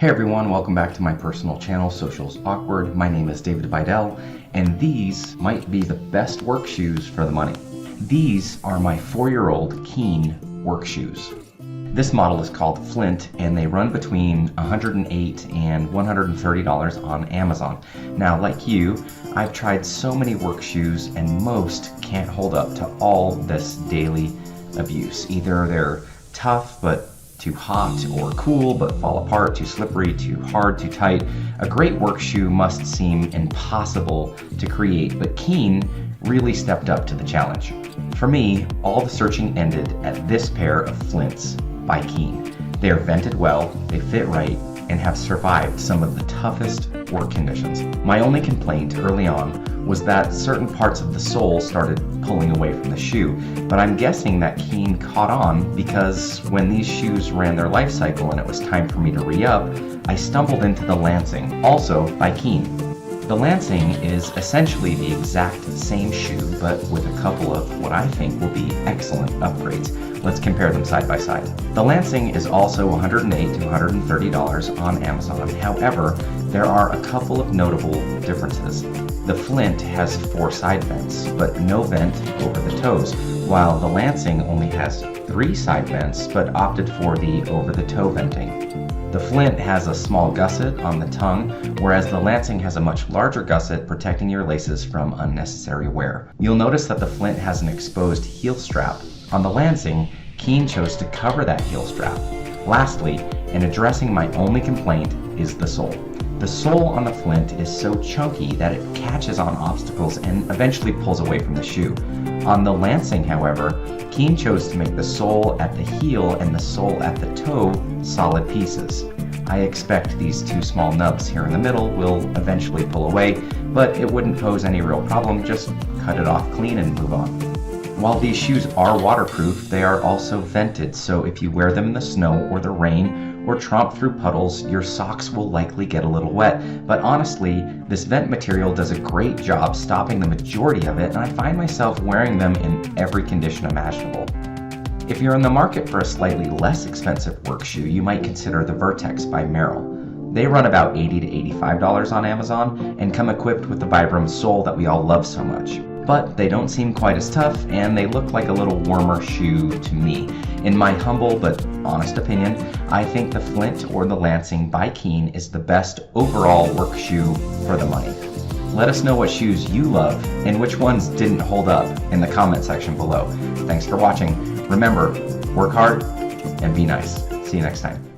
Hey everyone, welcome back to my personal channel, Social's Awkward. My name is David Bidell, and these might be the best work shoes for the money. These are my 4-year-old Keen work shoes. This model is called Flint, and they run between $108 and $130 on Amazon. Now, like you, I've tried so many work shoes, and most can't hold up to all this daily abuse. Either they're tough but too hot, or cool but fall apart, too slippery, too hard, too tight. A great work shoe must seem impossible to create, but Keen really stepped up to the challenge. For me, all the searching ended at this pair of Flints by Keen. They are vented well, they fit right, and have survived some of the toughest work conditions. My only complaint early on was that certain parts of the sole started pulling away from the shoe, but I'm guessing that Keen caught on because when these shoes ran their life cycle and it was time for me to re-up, I stumbled into the Lansing, also by Keen. The Lansing is essentially the exact same shoe, but with a couple of what I think will be excellent upgrades. Let's compare them side by side. The Lansing is also $108 to $130 on Amazon. However, there are a couple of notable differences. The Flint has 4 side vents, but no vent over the toes, while the Lansing only has 3 side vents, but opted for the over-the-toe venting. The Flint has a small gusset on the tongue, whereas the Lansing has a much larger gusset protecting your laces from unnecessary wear. You'll notice that the Flint has an exposed heel strap. On the Lansing, Keen chose to cover that heel strap. Lastly, in addressing my only complaint, is the sole. The sole on the Flint is so chunky that it catches on obstacles and eventually pulls away from the shoe. On the Lansing, however, Keen chose to make the sole at the heel and the sole at the toe solid pieces. I expect these 2 small nubs here in the middle will eventually pull away, but it wouldn't pose any real problem, just cut it off clean and move on. While these shoes are waterproof, they are also vented, so if you wear them in the snow or the rain, or tromp through puddles, your socks will likely get a little wet. But honestly, this vent material does a great job stopping the majority of it, and I find myself wearing them in every condition imaginable. If you're in the market for a slightly less expensive work shoe, you might consider the Vertex by Merrel. They run about $80 to $85 on Amazon and come equipped with the Vibram sole that we all love so much. But they don't seem quite as tough, and they look like a little warmer shoe to me. In my humble but honest opinion, I think the Flint or the Lansing by Keen is the best overall work shoe for the money. Let us know what shoes you love and which ones didn't hold up in the comment section below. Thanks for watching. Remember, work hard and be nice. See you next time.